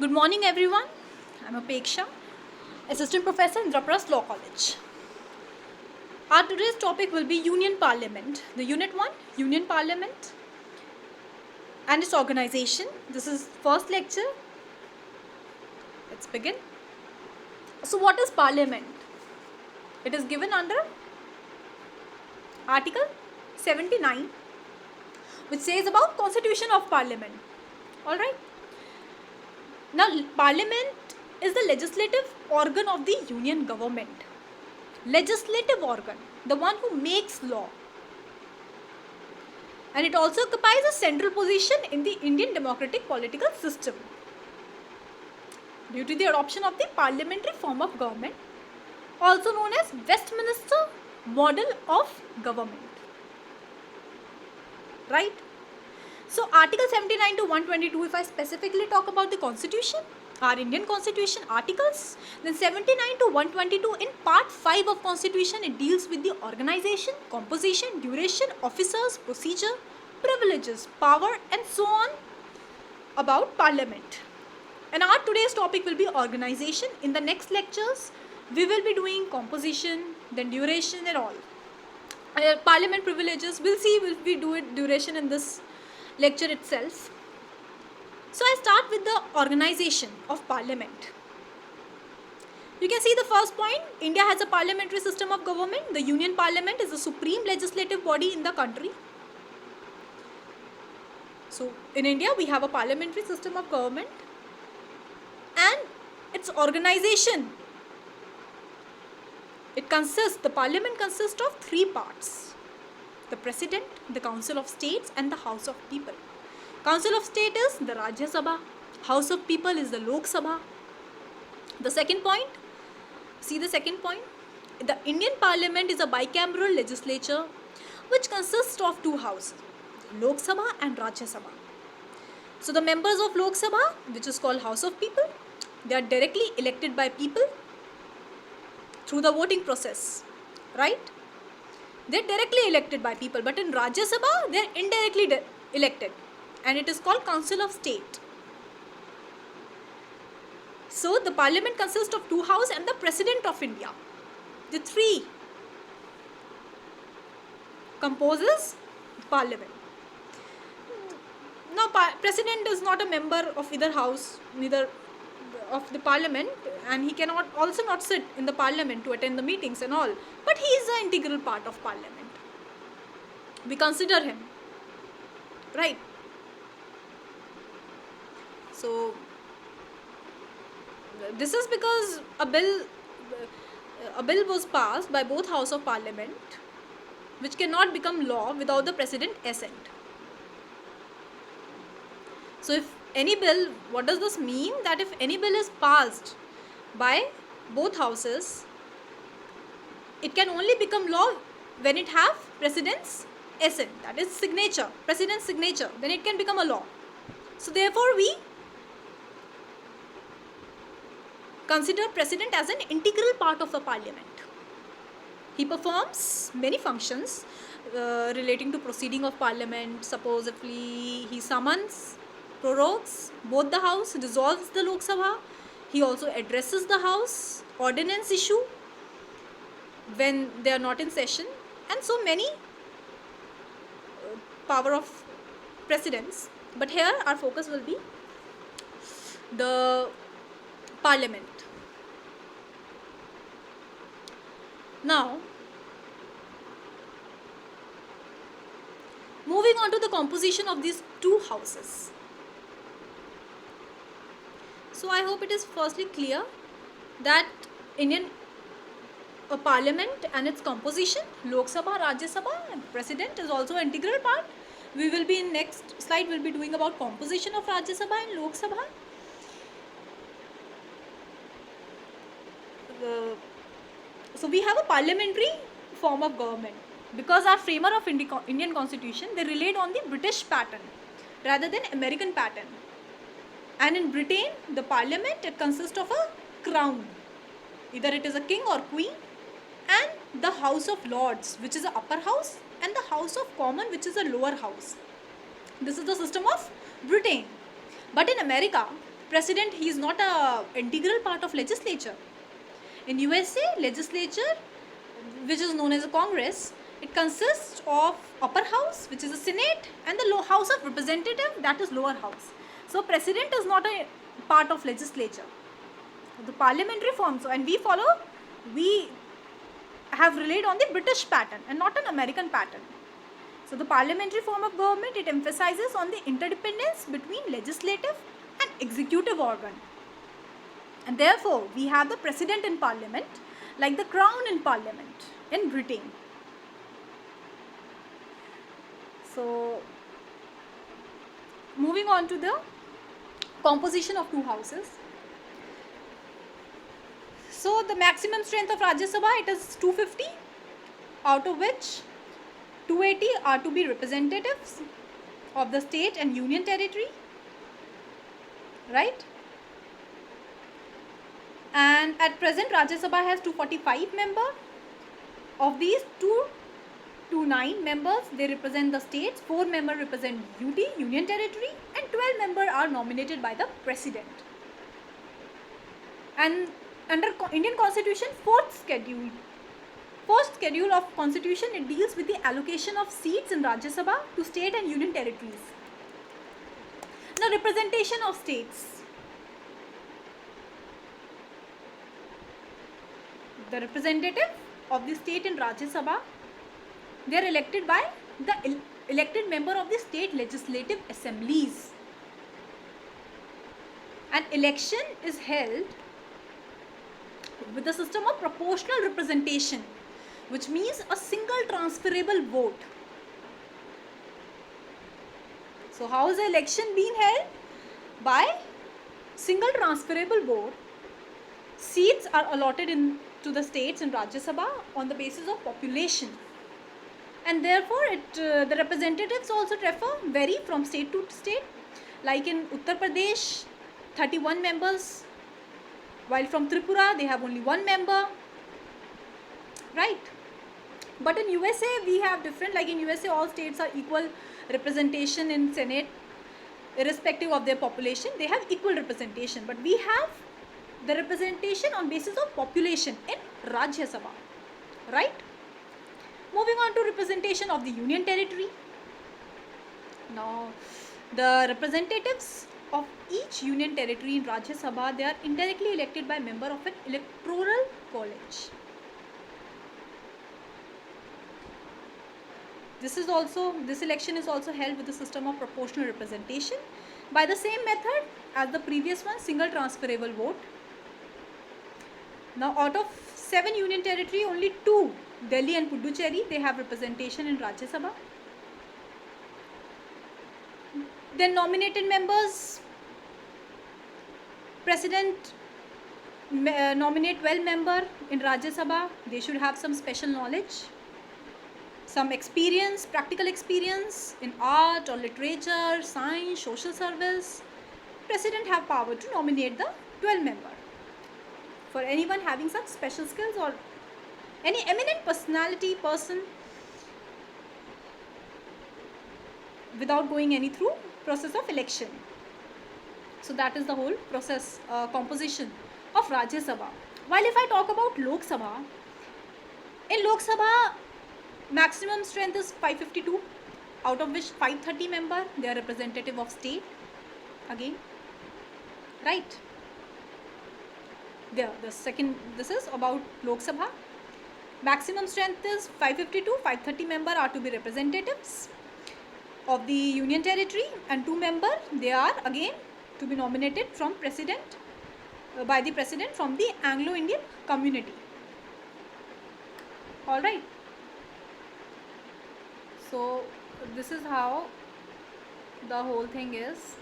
Good morning, everyone. I'm Apeksha, Assistant Professor in Indraprasth Law College. Our today's topic will be Union Parliament. The Unit 1, Union Parliament and its organization. This is first lecture. Let's begin. So what is Parliament? It is given under Article 79, which says about Constitution of Parliament. Alright. Now, Parliament is the legislative organ of the Union government. Legislative organ, the one who makes law. And it also occupies a central position in the Indian democratic political system. Due to the adoption of the parliamentary form of government, also known as Westminster model of government. Right? So, Article 79 to 122, if I specifically talk about the Constitution, our Indian Constitution articles, then 79 to 122 in Part 5 of Constitution, it deals with the organization, composition, duration, officers, procedure, privileges, power and so on about Parliament. And our today's topic will be organization. In the next lectures, we will be doing composition, then duration and all. Parliament privileges, we'll be doing duration in this lecture itself. So I start with the organization of Parliament. You can see the first point, India has a parliamentary system of government. The Union Parliament is the supreme legislative body in the country. So in India we have a parliamentary system of government and its organization. The parliament consists of three parts: the President, the Council of States and the House of People. Council of State is the Rajya Sabha. House of People is the Lok Sabha. The second point, see the second point. The Indian Parliament is a bicameral legislature which consists of two houses, Lok Sabha and Rajya Sabha. So the members of Lok Sabha, which is called House of People, they are directly elected by people through the voting process, right? They are directly elected by people, but in Rajya Sabha, they are indirectly elected. And it is called Council of State. So the parliament consists of two houses and the President of India. The three composes parliament. Now President is not a member of either house, neither of the parliament, and he cannot also not sit in the parliament to attend the meetings and all. But he is an integral part of parliament. We consider him, right? So this is because a bill was passed by both House of Parliament, which cannot become law without the President assent. So if any bill, what does this mean? That if any bill is passed by both houses, it can only become law when it have President's assent, that is signature, President's signature, then it can become a law. So therefore we consider President as an integral part of the parliament. He performs many functions relating to proceeding of parliament. Supposedly he summons, prorogues both the house, dissolves the Lok Sabha. He also addresses the house, ordinance issue when they are not in session, and so many power of presidents. But here our focus will be the parliament. Now, moving on to the composition of these two houses. So I hope it is firstly clear that Indian parliament and its composition, Lok Sabha, Rajya Sabha, and President is also an integral part. We will be in next slide, we'll be doing about composition of Rajya Sabha and Lok Sabha. So we have a parliamentary form of government. Because our framer of Indian Constitution, they relied on the British pattern rather than American pattern. And in Britain, the parliament, it consists of a crown. Either it is a king or queen, and the House of Lords, which is the upper house, and the House of Commons, which is a lower house. This is the system of Britain. But in America, president, he is not a integral part of legislature. In USA, legislature, which is known as a Congress, it consists of upper house, which is the Senate, and the lower house of representative, that is lower house. So president is not a part of legislature. The parliamentary form, so, and we have relied on the British pattern and not an American pattern. So the parliamentary form of government, it emphasizes on the interdependence between legislative and executive organ. And therefore, we have the president in parliament, like the crown in parliament in Britain. So, moving on to the composition of two houses. So, the maximum strength of Rajya Sabha, it is 250, out of which 280 are to be representatives of the state and union territory, right? And at present, Rajya Sabha has 245 members. Of these, 229 members, they represent the states, 4 members represent UT, Union Territory, and 12 members are nominated by the President. And under Indian Constitution, fourth schedule of Constitution, it deals with the allocation of seats in Rajya Sabha to state and union territories. Now, representation of states. The representative of the state in Rajya Sabha, they are elected by the elected member of the state legislative assemblies. An election is held with the system of proportional representation, which means a single transferable vote. So how is the election being held? By single transferable vote. Seats are allotted to the states in Rajya Sabha on the basis of population, and therefore the representatives also vary from state to state. Like in Uttar Pradesh, 31 members, while from Tripura they have only 1 member, right? But in USA we have different, like in USA all states are equal representation in Senate, irrespective of their population, they have equal representation, but we have the representation on basis of population in Rajya Sabha, right? Moving on to representation of the union territory. Now, the representatives of each union territory in Rajya Sabha, they are indirectly elected by member of an electoral college. This election is also held with the system of proportional representation by the same method as the previous one, single transferable vote. Now, out of 7 union territory, only 2, Delhi and Puducherry, they have representation in Rajya Sabha. Then nominated members, President nominate 12 members in Rajya Sabha. They should have some special knowledge, some experience, practical experience in art or literature, science, social service. President have power to nominate the 12 members. For anyone having such special skills or any eminent person without going any through process of election. So that is the whole process, composition of Rajya Sabha. While if I talk about Lok Sabha, in Lok Sabha maximum strength is 552, out of which 530 members, they are representative of state again, right? This is about Lok Sabha. Maximum strength is 552, 530 members are to be representatives of the union territory, and 2 members, they are again to be nominated from president, by the president from the Anglo-Indian community. Alright. So this is how the whole thing is.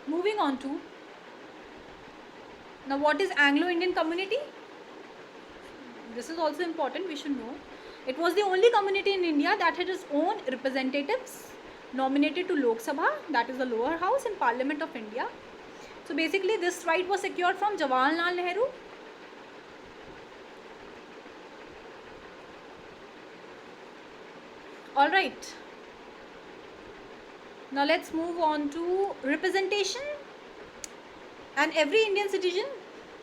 Moving on to, now what is Anglo-Indian community? This is also important, we should know. It was the only community in India that had its own representatives nominated to Lok Sabha, that is the lower house in Parliament of India. So basically this right was secured from Jawaharlal Nehru. All right. Now let's move on to representation. And every Indian citizen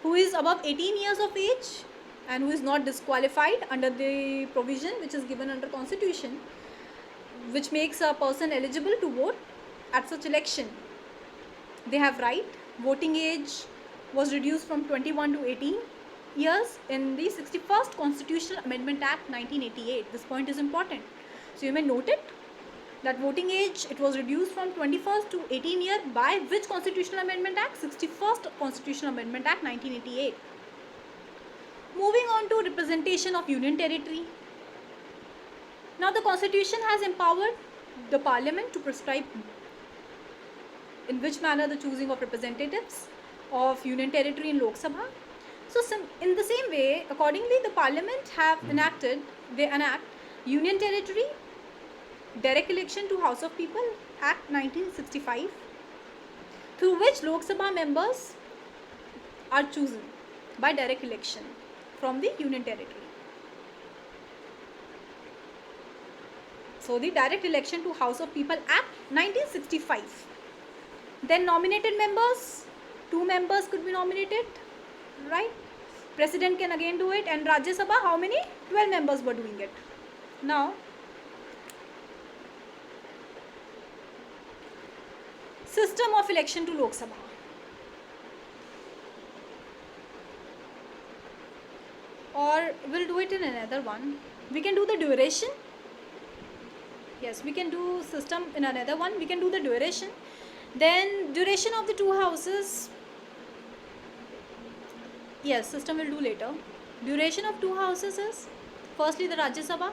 who is above 18 years of age and who is not disqualified under the provision which is given under Constitution, which makes a person eligible to vote at such election, they have right. Voting age was reduced from 21 to 18 years in the 61st Constitutional Amendment Act 1988. This point is important. So you may note it, that voting age, it was reduced from 21st to 18 year by which Constitutional Amendment Act? 61st Constitutional Amendment Act 1988. Moving on to representation of Union Territory. Now the Constitution has empowered the Parliament to prescribe in which manner the choosing of representatives of Union Territory in Lok Sabha. So in the same way, accordingly, the Parliament have they enact Union Territory Direct Election to House of People Act 1965, through which Lok Sabha members are chosen by direct election from the Union Territory. So the Direct Election to House of People Act 1965. Then nominated members, 2 members could be nominated, right? President can again do it, and Rajya Sabha, how many? 12 members were doing it. Now, system of election to Lok Sabha. Or we'll do it in another one. We can do the duration. Yes, we can do system in another one. We can do the duration. Then duration of the 2 houses. Yes, system will do later. Duration of 2 houses is, firstly, the Rajya Sabha.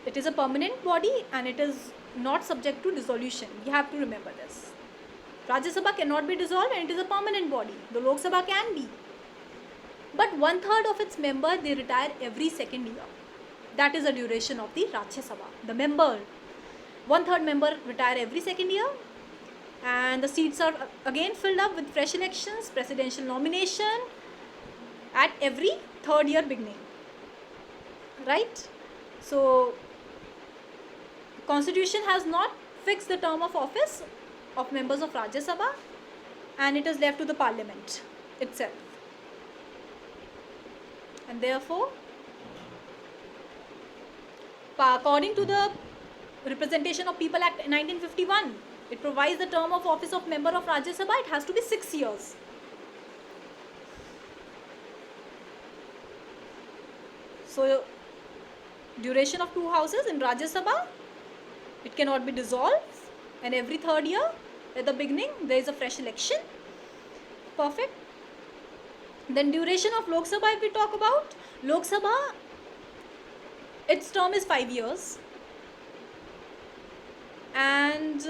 It is a permanent body and it is not subject to dissolution. You have to remember this. Rajya Sabha cannot be dissolved and it is a permanent body. The Lok Sabha can be. But 1/3 of its member, they retire every 2nd year. That is the duration of the Rajya Sabha. The member, 1/3 member retire every 2nd year, and the seats are again filled up with fresh elections, presidential nomination at every 3rd year beginning. Right? So, Constitution has not fixed the term of office of members of Rajya Sabha, and it is left to the Parliament itself. And therefore, according to the Representation of People Act 1951, it provides the term of office of member of Rajya Sabha, it has to be 6 years. So, duration of 2 houses in Rajya Sabha, it cannot be dissolved, and every 3rd year at the beginning there is a fresh election. Perfect. Then duration of Lok Sabha, if we talk about Lok Sabha, its term is 5 years, and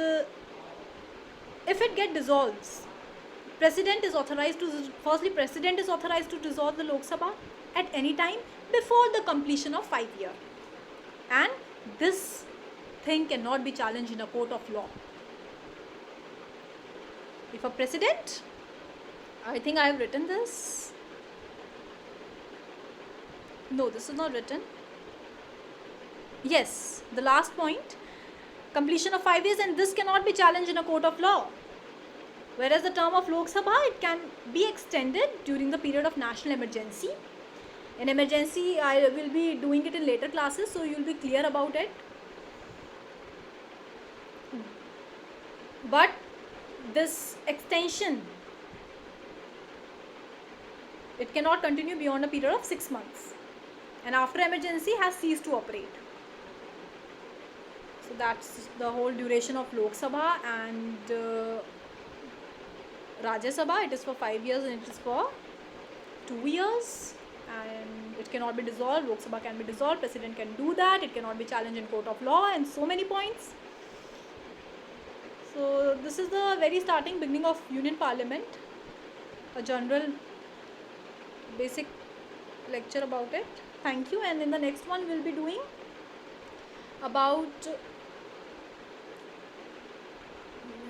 if it get dissolved, President is authorized to dissolve the Lok Sabha at any time before the completion of 5 years, and this thing cannot be challenged in a court of law. If a president, I think I have written this. No, this is not written. Yes, the last point, completion of 5 years, and this cannot be challenged in a court of law. Whereas the term of Lok Sabha, it can be extended during the period of national emergency. In emergency, I will be doing it in later classes, so you will be clear about it. But this extension, it cannot continue beyond a period of 6 months, and after emergency has ceased to operate. So that's the whole duration of Lok Sabha, and Rajya Sabha, it is for 5 years and it is for 2 years, and it cannot be dissolved. Lok Sabha can be dissolved, President can do that, it cannot be challenged in court of law, and so many points. So this is the very beginning of Union Parliament, a general basic lecture about it. Thank you, and in the next one we'll be doing about,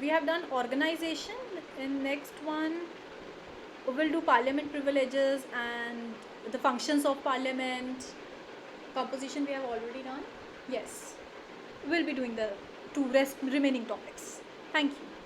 we have done organization. In next one we will do parliament privileges and the functions of parliament, Composition we have already done. Yes, we'll be doing the two remaining topics. Thank you.